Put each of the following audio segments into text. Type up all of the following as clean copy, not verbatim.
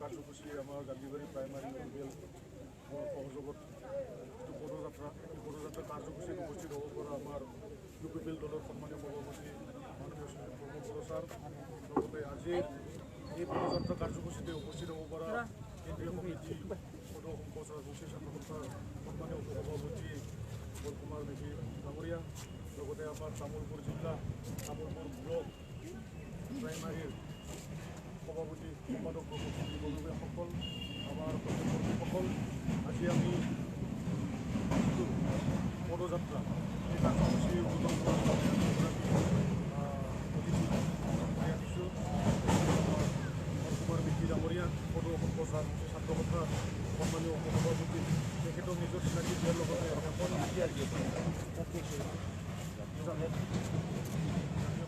কাৰ্যসূচী আমাৰ Gandhibari primary level সহযোগত পদযাত্ৰা কাৰ্যসূচীত উপস্থিত হ'ব পৰা আমাৰ ইউপিপিএল দলৰ সন্মানীয় সভাপতি মাননীয় শ্ৰী প্ৰমোদ বড়ো ছাৰ, লগতে আজিৰ এই পদযাত্ৰা কাৰ্যসূচীতে উপস্থিত হ'ব পৰা কেন্দ্ৰীয় কমিটি সদস্য ছাত্ৰসন্থাৰ সন্মানীয় সভাপতি বল কুমাৰ মেধি ডাঙৰীয়া, লগতে আমাৰ তামোলপুৰ জিলা তামোলপুৰ ব্লক প্ৰাইমাৰীৰ সভাপতি সম্পাদক সকল আমাৰ কৰ্মীসকল, আজি আমি পদযাত্ৰা এই কাৰ্যসূচী উদ্বোধন আনিছোঁ। কুমাৰ মেধি ডাঙৰীয়া সদৌ অসম প্ৰচাৰ ছাত্ৰসন্থাৰ সন্মানীয় সভাপতি, তেখেতক নিজৰ চিনাকি দিয়াৰ লগতে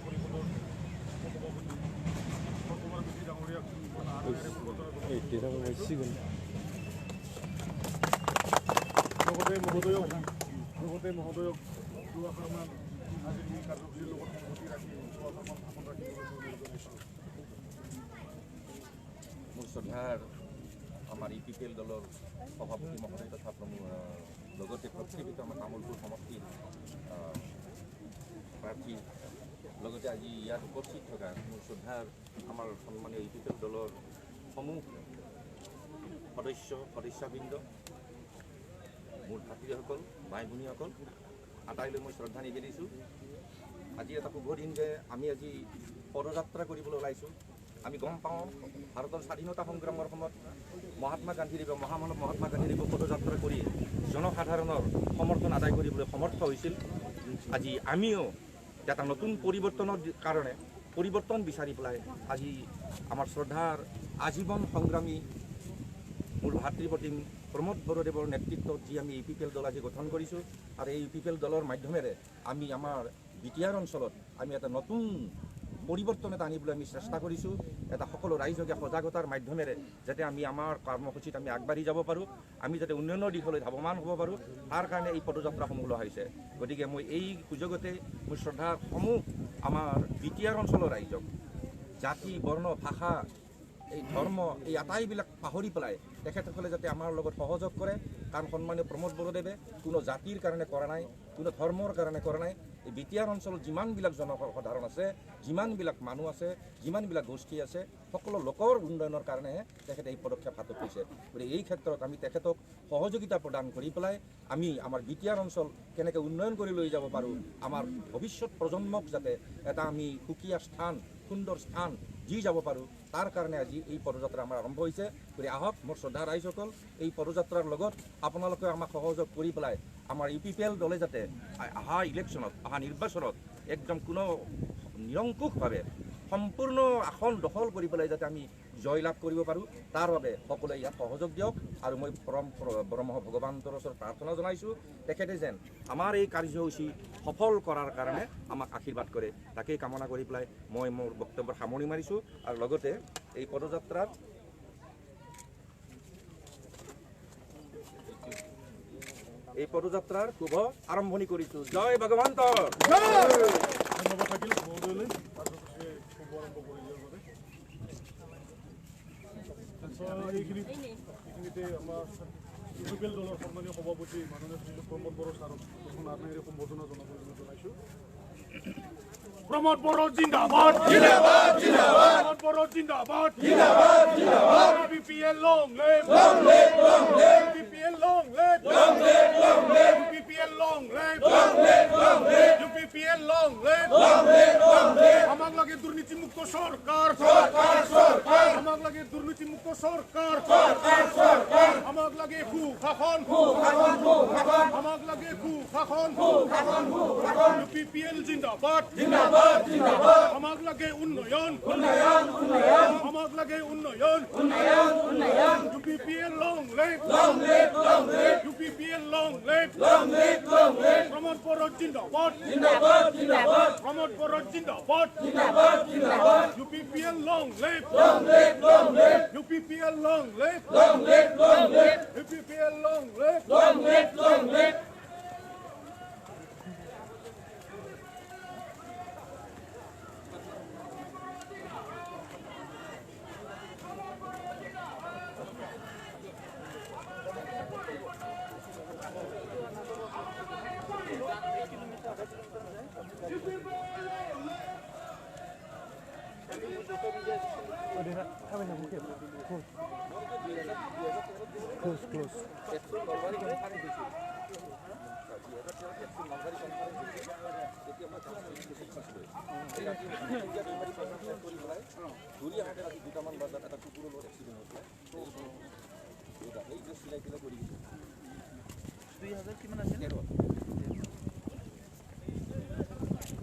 পৰিষদৰ সভাপতি কুমাৰ মেধি ডাঙৰীয়াক লগতে মহোদয়ক দুআষাৰমান আজিৰ এই কাৰ্যসূচীৰ লগত সংগতি ৰাখি দুআষাৰমান ভাষণ ৰাখিবলৈ জনাইছোঁ। মোৰ শ্ৰদ্ধাৰ আমাৰ ইউপিপিএল দলৰ সভাপতি মহোদয় তথা লগতে প্ৰত্যেকিত আমাৰ তামোলপুৰ সমষ্টিৰ প্ৰাৰ্থী, লগতে আজি ইয়াত উপস্থিত থকা মোৰ শ্ৰদ্ধাৰ আমাৰ সন্মানীয় ইউপিপিএল দলৰ সমূহ সদস্যবৃন্দ, মোৰ ভাতৃসকল, ভাই ভনীসকল, আটাইলৈ মই শ্ৰদ্ধা নিবেদিছোঁ। আজি এটা শুভ দিন যে আমি আজি পদযাত্ৰা কৰিবলৈ ওলাইছোঁ। আমি গম পাওঁ ভাৰতৰ স্বাধীনতা সংগ্ৰামৰ সময়ত মহাত্মা গান্ধীদেৱে মহামানৱ মহাত্মা গান্ধীদেৱে পদযাত্ৰা কৰি জনসাধাৰণৰ সমৰ্থন আদায় কৰিবলৈ সমৰ্থ হৈছিল। আজি আমিও এটা নতুন পৰিৱৰ্তনৰ কাৰণে পৰিৱৰ্তন বিচাৰি পেলাই আজি আমাৰ শ্ৰদ্ধাৰ আজীৱন সংগ্ৰামী মোৰ ভাতৃপ্ৰতিম প্ৰমোদ বড়োদেৱৰ নেতৃত্বত যি আমি ইউপিপিএল দল আজি গঠন কৰিছোঁ, আৰু এই ইউপিপিএল দলৰ মাধ্যমেৰে আমি আমাৰ বিটিআৰ অঞ্চলত আমি এটা নতুন পৰিৱৰ্তন এটা আনিবলৈ আমি চেষ্টা কৰিছোঁ। এটা সকলো ৰাইজকে সজাগতাৰ মাধ্যমেৰে যাতে আমি আমাৰ কৰ্মসূচীত আমি আগবাঢ়ি যাব পাৰোঁ, আমি যাতে উন্নয়নৰ দিশলৈ ধাৱমান হ'ব পাৰোঁ, তাৰ কাৰণে এই পদযাত্ৰাসমূহ লোৱা হৈছে। গতিকে মই এই সুযোগতে মোৰ শ্ৰদ্ধাৰ সমূহ আমাৰ বিটিআৰ অঞ্চলৰ ৰাইজক জাতি, বৰ্ণ, ভাষা, এই ধৰ্ম, এই আটাইবিলাক পাহৰি পেলাই তেখেতসকলে যাতে আমাৰ লগত সহযোগ কৰে। কাৰণ সন্মানীয় প্ৰমোদ বড়োদেৱে কোনো জাতিৰ কাৰণে কৰা নাই, কোনো ধৰ্মৰ কাৰণে কৰা নাই। এই বিটিআৰ অঞ্চলত যিমানবিলাক জনসাধাৰণ আছে, যিমানবিলাক মানুহ আছে, যিমানবিলাক গোষ্ঠী আছে, সকলো লোকৰ উন্নয়নৰ কাৰণেহে তেখেতে এই পদক্ষেপ হাতত লৈছে। গতিকে এই ক্ষেত্ৰত আমি তেখেতক সহযোগিতা প্ৰদান কৰি পেলাই আমি আমাৰ বিটিআৰ অঞ্চল কেনেকৈ উন্নয়ন কৰি লৈ যাব পাৰোঁ, আমাৰ ভৱিষ্যত প্ৰজন্মক যাতে এটা আমি সুকীয়া স্থান, সুন্দৰ স্থান দি যাব পাৰোঁ, তাৰ কাৰণে আজি এই পদযাত্ৰা আমাৰ আৰম্ভ হৈছে। গতিকে আহক মোৰ শ্ৰদ্ধা ৰাইজসকল, এই পদযাত্ৰাৰ লগত আপোনালোকে আমাক সহযোগ কৰি পেলাই আমাৰ ইউপিপিএল দলে যাতে অহা ইলেকশ্যনত, অহা নিৰ্বাচনত একদম কোনো নিৰংকুশভাৱে সম্পূৰ্ণ আসন দখল কৰি পেলাই যাতে আমি জয়লাভ কৰিব পাৰোঁ, তাৰ বাবে সকলোৱে ইয়াত সহযোগ দিয়ক। আৰু মই ব্ৰহ্ম ভগৱানৰ ওচৰত প্ৰাৰ্থনা জনাইছোঁ, তেখেতে যেন আমাৰ এই কাৰ্যসূচী সফল কৰাৰ কাৰণে আমাক আশীৰ্বাদ কৰে, তাকেই কামনা কৰি পেলাই মই মোৰ বক্তব্যৰ সামৰণি মাৰিছোঁ। আৰু লগতে এই পদযাত্ৰাত শুভ আৰম্ভণি কৰিছোঁ। জয় ভগৱন্ত। ধন্যবাদ থাকিল মহোদয়লৈ কাৰ্যসূচী শুভ আৰম্ভ কৰি দিয়াৰ বাবে। এইখিনিতে আমাৰ ইউপিপিএল দলৰ সন্মানীয় সভাপতি মাননীয় শ্ৰী প্ৰমোদ বড়ো ছাৰক এখন আত্মীয় সম্বৰ্ধনা জনাবলৈ জনাইছোঁ। প্রমোদ বড়ো জিন্দাবাদ জিন্দাবাদ জিন্দাবাদ প্রমোদ বড়ো জিন্দাবাদ জিন্দাবাদ জিন্দাবাদ UPPL long live long live long live UPPL long live long live long live UPPL long live long live long live UPPL long live long live long live আমাক লাগে দুর্নীতিমুক্ত সরকার সরকার সরকার আমাক লাগে দুর্নীতিমুক্ত সরকার সরকার সরকার আমাক লাগে সুশাসন সুশাসন সুশাসন আমাক লাগে সুশাসন সুশাসন সুশাসন ইউপিপিএল জিন্দাবাদ জিন্দাবাদ আমাক লাগে উন্নয়ন উন্নয়ন উন্নয়ন আমাক লাগে উন্নয়ন উন্নয়ন উন্নয়ন UPPL long live long live long live UPPL long live long live long live Pramod Bodo জিন্দাবাদ জিন্দাবাদ জিন্দাবাদ প্রমোদ বড়ো জিন্দাবাদ জিন্দাবাদ জিন্দাবাদ UPPL long live long live long live UPPL long live long live long live UPPL long live long live long live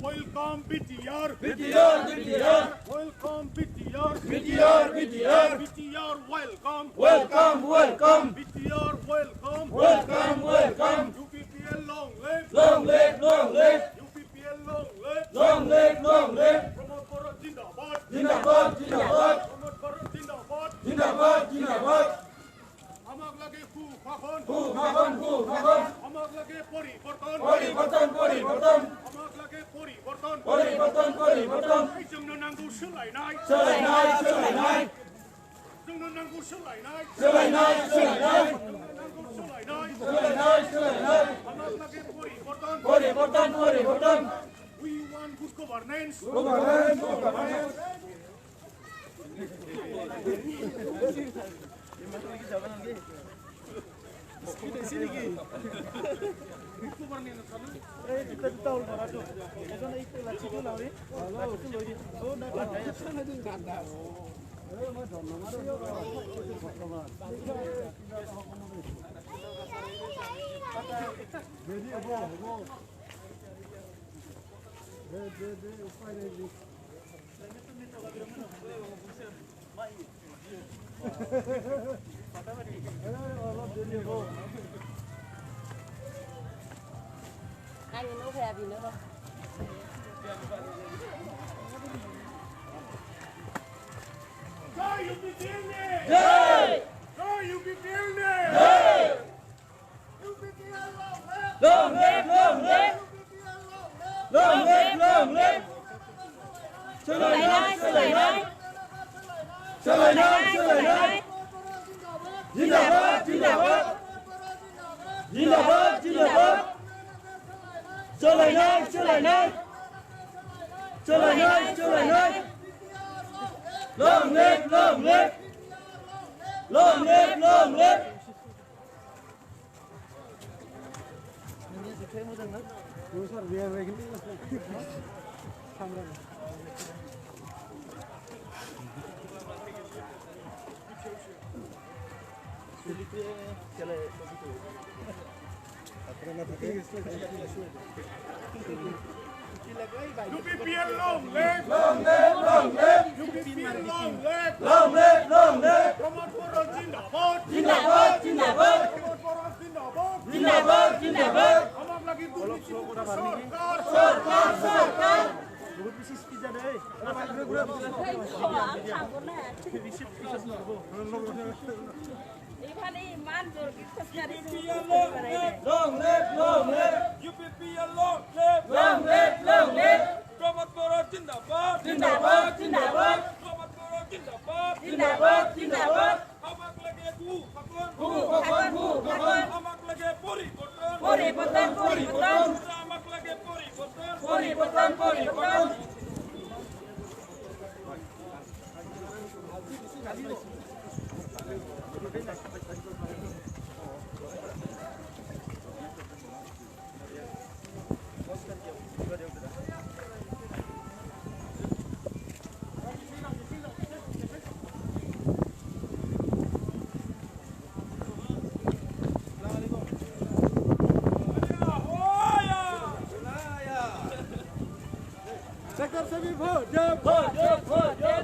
Welcome BTR. Welcome BTR. BTR welcome. BTR welcome. UPPL long live. UPPL long live. Pramod Bharat Jindabad. Pramod Bharat Jindabad. Amak lage khakon. Amak lage poriborton. Amak lage poriborton. जोंनो नांगौ सोलायनाय. जोंनो नांगौ सोलायनाय. Amak lage poriborton. We want good governance. Anh nó về gì nữa không? Jai UPPL! Long live! UPPL long live! UPPL long live! Pramod Bharat Jindabad! Pramod Bharat Jindabad! Amak lagi dunia sarkar! Ivan iman jor kita cari UPPL long live. Pramod Bharat Jindabad. Pramod Bharat Jindabad. Amak lage khakon. Amak lage poriborton. Amak lage poriborton.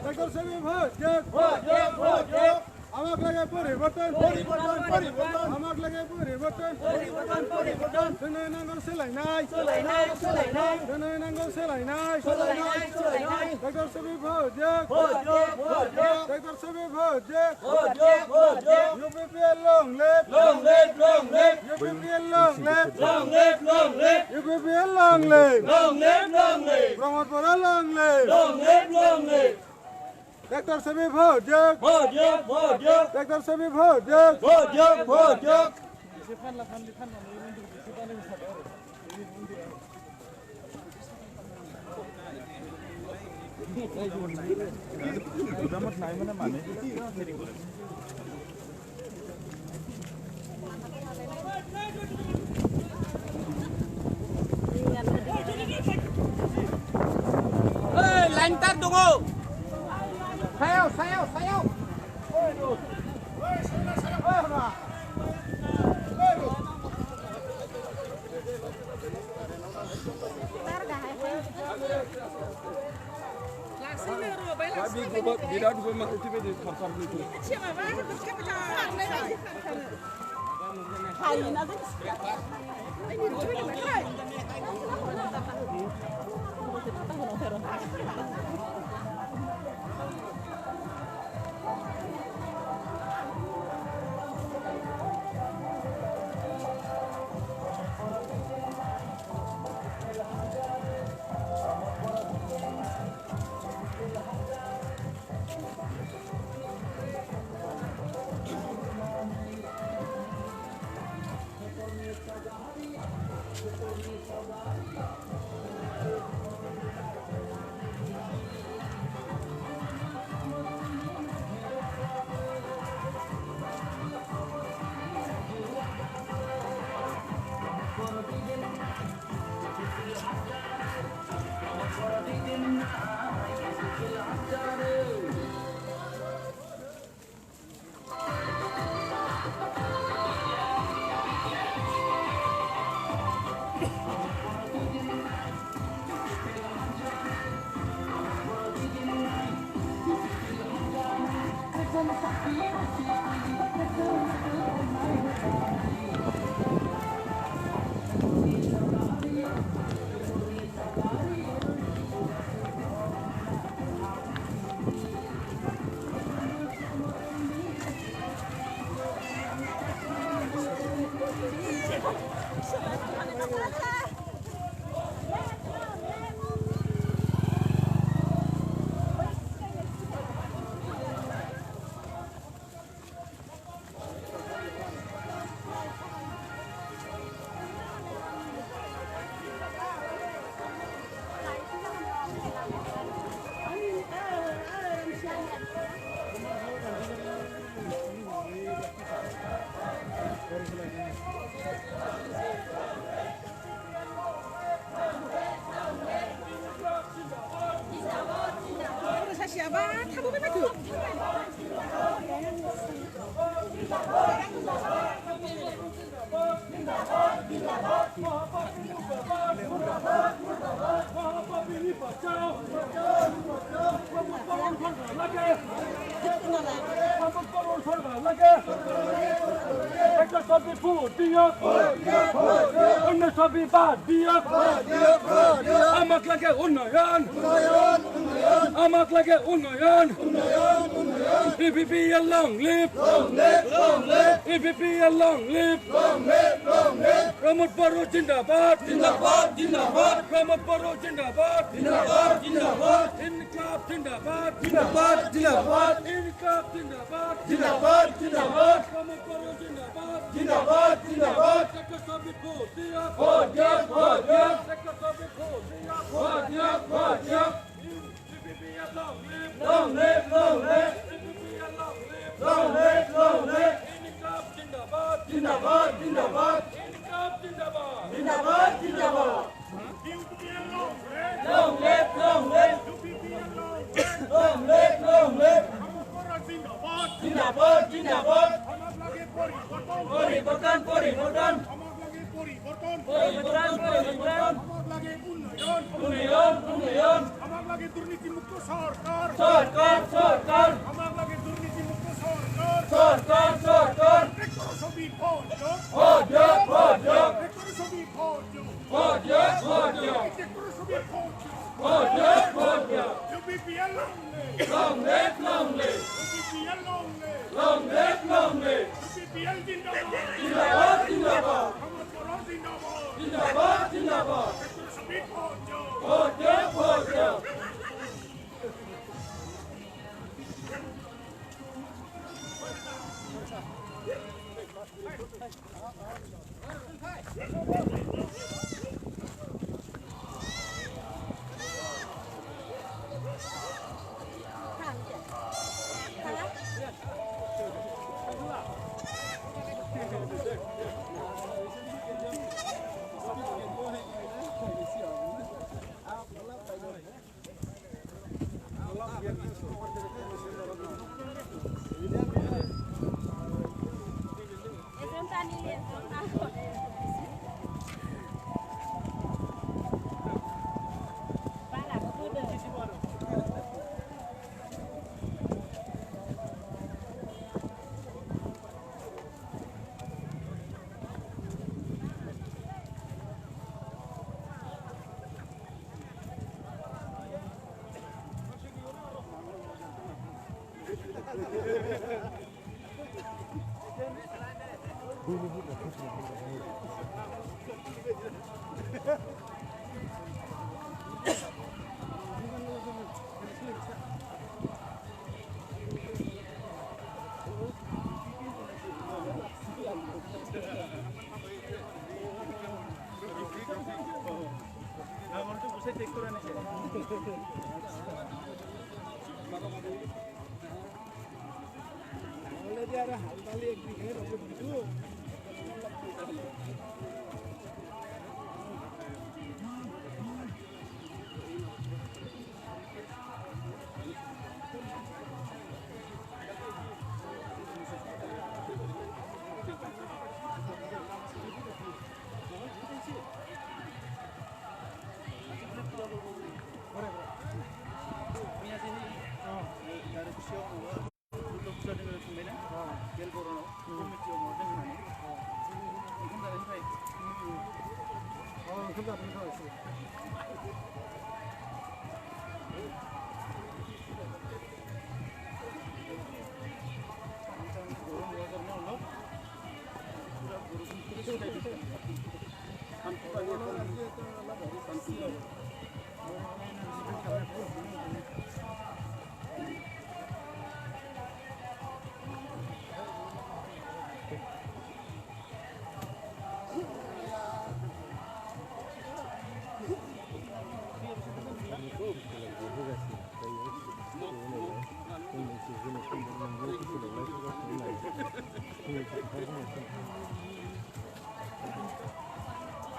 Sector से भी vote आमाक लगे परिवर्तन आमाक लगे परिवर्तन दोनो नांगौ सोलायनाय दोनो नांगौ सोलायनाय सेक्टर से भी vote UPPL long live UPPL long live Pramod Bharat long live tractor से भी भोट ट्रैक्टर से भी vote Lain tar tunggu. Sayaw. Amak lagi unayan. Amak lagi unayan. EPPL long live. EPPL long live. Pramod Baro Jindabad. Pramod Baro Jindabad. Inkılap Jindabad. Inkılap Jindabad. Pramod Baro Jindabad. Sector Sabit Long live.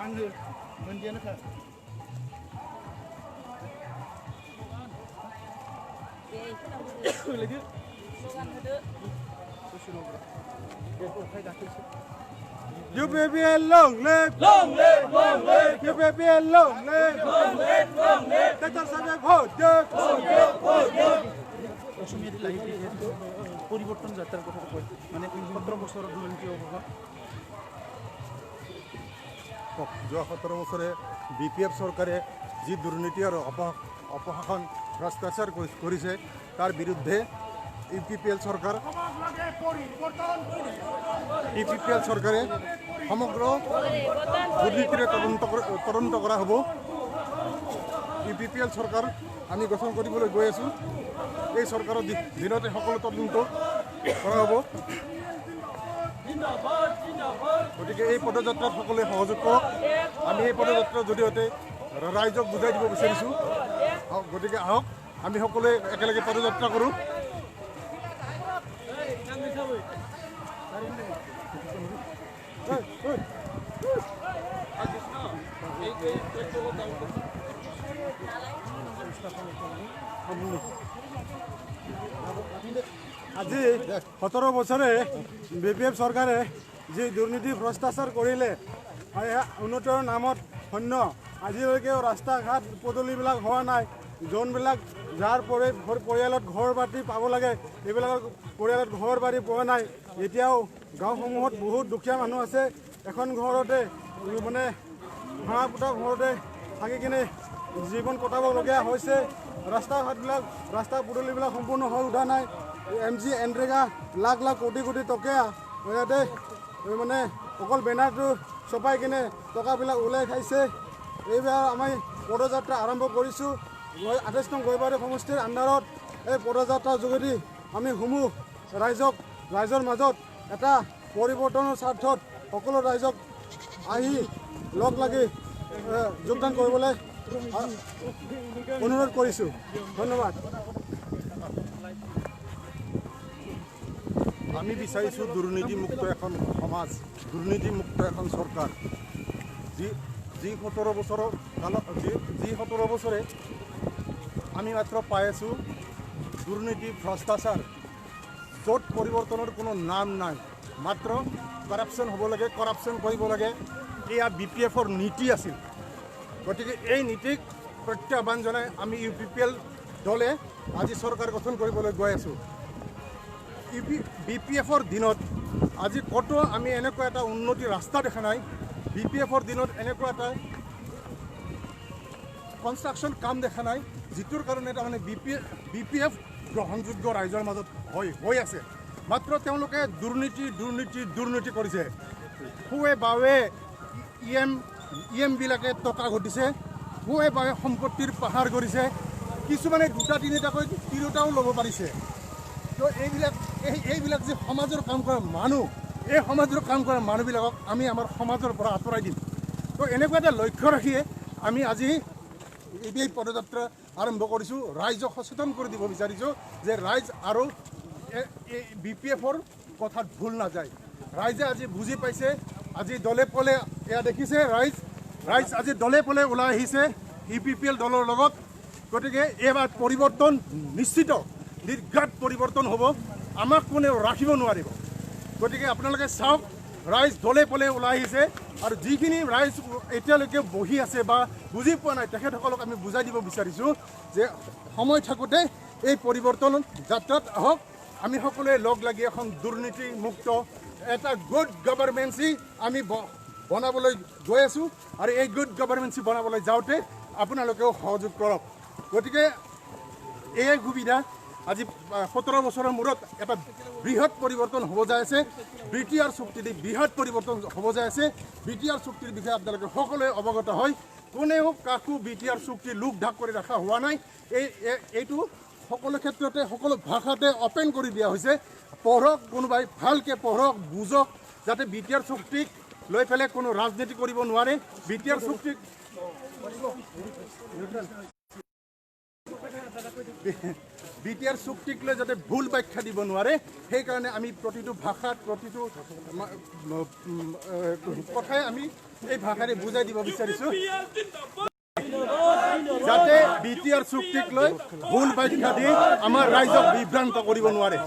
Anggur, mendian ke? Lagi? UPPL long live! Long live, long live, UPPL long live! long live, long live. Dr. Sabek vote! অসমীয়াত লাহি পৰিৱৰ্তন যাত্ৰাৰ কথা কয় মানে 17 বছৰৰ দুৰ্নীতি অৱসান যোৱা 17 বছৰে BPF চৰকাৰে যি দুৰ্নীতি আৰু অপশাসন ভ্ৰষ্টাচাৰ কৰিছে তাৰ বিৰুদ্ধে UPPL চৰকাৰ চৰকাৰে সমগ্ৰ দুৰ্নীতিৰে তদন্ত কৰা হ'ব। UPPL চৰকাৰ আমি গঠন কৰিবলৈ গৈ আছোঁ। এই চৰকাৰৰ দিনতে সকলো তদন্ত কৰা হ'ব। গতিকে এই পদযাত্ৰাত সকলোৱে সহযোগ কৰক। আমি এই পদযাত্ৰাৰ জৰিয়তে ৰাইজক বুজাই দিব বিচাৰিছোঁ। গতিকে আহক আমি সকলোৱে একেলগে পদযাত্ৰা কৰোঁ। আজি 17 বছৰে BPF চৰকাৰে যি দুৰ্নীতি ভ্ৰষ্টাচাৰ কৰিলে উন্নতৰ নামত শূন্য আজিলৈকেও ৰাস্তা ঘাট পদূলিবিলাক হোৱা নাই। যোনবিলাক যাৰ পৰিয়ালত ঘৰ বাৰী পাব লাগে এইবিলাকৰ পৰিয়ালত ঘৰ বাৰী পোৱা নাই। এতিয়াও গাঁওসমূহত বহুত দুখীয়া মানুহ আছে। এখন ঘৰতে মানে ভাড়া পোতা ঘৰতে থাকি কিনে জীৱন কটাবলগীয়া হৈছে। ৰাস্তা পদূলিবিলাক সম্পূৰ্ণ হৈ উঠা নাই। MG এনৰেগা লাখ কোটি টকা ইয়াতে মানে অকল বেনাৰটো ছপাই কিনে টকাবিলাক ওলাই খাইছে। এইবাৰ আমি পদযাত্ৰা আৰম্ভ কৰিছোঁ 28 নং গৈবাৰী সমষ্টিৰ আণ্ডাৰত। এই পদযাত্ৰাৰ যোগেদি আমি সমূহ ৰাইজৰ মাজত এটা পৰিৱৰ্তনৰ স্বাৰ্থত সকলো ৰাইজক আহি লগ লাগি যোগদান কৰিবলৈ অনুৰোধ কৰিছোঁ। ধন্যবাদ। আমি বিচাৰিছোঁ দুৰ্নীতিমুক্ত এখন সমাজ, দুৰ্নীতিমুক্ত এখন চৰকাৰ। যি 17 বছৰৰ কালত যি 17 বছৰে আমি মাত্ৰ পাই আছোঁ দুৰ্নীতি ভ্ৰষ্টাচাৰ, য'ত পৰিৱৰ্তনৰ কোনো নাম নাই। মাত্ৰ কৰাপশ্যন হ'ব লাগে, কৰাপশ্যন কৰিব লাগে। এয়া BPFৰ নীতি আছিল। গতিকে এই নীতিক প্ৰত্যাহ্বান জনাই আমি UPPL দলে আজি চৰকাৰ গঠন কৰিবলৈ গৈ আছোঁ। BPFৰ দিনত আজি ক'তো আমি এনেকুৱা এটা উন্নতি ৰাস্তা দেখা নাই। BPFৰ দিনত এনেকুৱা এটা কনষ্ট্ৰাকশ্যন কাম দেখা নাই, যিটোৰ কাৰণে তাৰমানে BPF গ্ৰহণযোগ্য ৰাইজৰ মাজত হৈ আছে। মাত্ৰ তেওঁলোকে দুৰ্নীতি কৰিছে। সোৱে বাৱে বিলাকে টকা ঘটিছে, সোৱে বাৱে সম্পত্তিৰ পাহাৰ কৰিছে, কিছুমানে দুটা তিনিটাকৈ তিৰোতাও ল'ব পাৰিছে। তো এইবিলাক যে সমাজৰ কাম কৰা মানুহ, এই সমাজৰ কাম কৰা মানুহবিলাকক আমি আমাৰ সমাজৰ পৰা আঁতৰাই দিম। তো এনেকুৱা এটা লক্ষ্য ৰাখিয়ে আমি আজি এই পদযাত্ৰা আৰম্ভ কৰিছোঁ। ৰাইজক সচেতন কৰি দিব বিচাৰিছোঁ যে ৰাইজ আৰু BPFৰ কথাত ভুল নাযায়। ৰাইজে আজি বুজি পাইছে, আজি দলে পলে এয়া দেখিছে, ৰাইজ আজি দলে পলে ওলাই আহিছে UPPL দলৰ লগত। গতিকে এইবাৰ পৰিৱৰ্তন নিশ্চিত, নিৰ্ঘাত পৰিৱৰ্তন হ'ব, আমাক কোনেও ৰাখিব নোৱাৰিব। গতিকে আপোনালোকে চাওক, ৰাইজ দলে পলে ওলাই আহিছে আৰু যিখিনি ৰাইজ এতিয়ালৈকে বহি আছে বা বুজি পোৱা নাই তেখেতসকলক আমি বুজাই দিব বিচাৰিছোঁ যে সময় থাকোঁতে এই পৰিৱৰ্তন যাত্ৰাত আহক। আমি সকলোৱে লগ লাগি এখন দুৰ্নীতিমুক্ত এটা গুড গভৰ্ণমেন্সি আমি বনাবলৈ গৈ আছোঁ আৰু এই গুড গভৰ্ণমেন্সি বনাবলৈ যাওঁতে আপোনালোকেও সহযোগ কৰক। গতিকে এই সুবিধা আজি 17 বছৰৰ মূৰত এটা বৃহৎ পৰিৱৰ্তন হ'ব যাই আছে। BTR চুক্তিত বৃহৎ পৰিৱৰ্তন হ'ব যাই আছে। BTR চুক্তিৰ বিষয়ে আপোনালোকে সকলোৱে অৱগত হয়। কোনেও কাকো BTR চুক্তি লোক ঢাক কৰি ৰখা হোৱা নাই। এইটো সকলো ক্ষেত্ৰতে সকলো ভাষাতে অপেন কৰি দিয়া হৈছে। পঢ়ক, কোনোবাই ভালকৈ পঢ়ক, বুজক, যাতে BTR চুক্তিক লৈ পেলাই কোনো ৰাজনীতি কৰিব নোৱাৰে। BTR চুক্তিক লৈ যাতে ভুল ব্যাখ্যা দিব নোৱাৰে, সেইকাৰণে আমি প্ৰতিটো ভাষাত প্ৰতিটো কথাই আমি এই ভাষাৰে বুজাই দিব বিচাৰিছোঁ যাতে BTR চুক্তিক লৈ ভুল ব্যাখ্যা দি আমাৰ ৰাইজক বিভ্ৰান্ত কৰিব নোৱাৰে।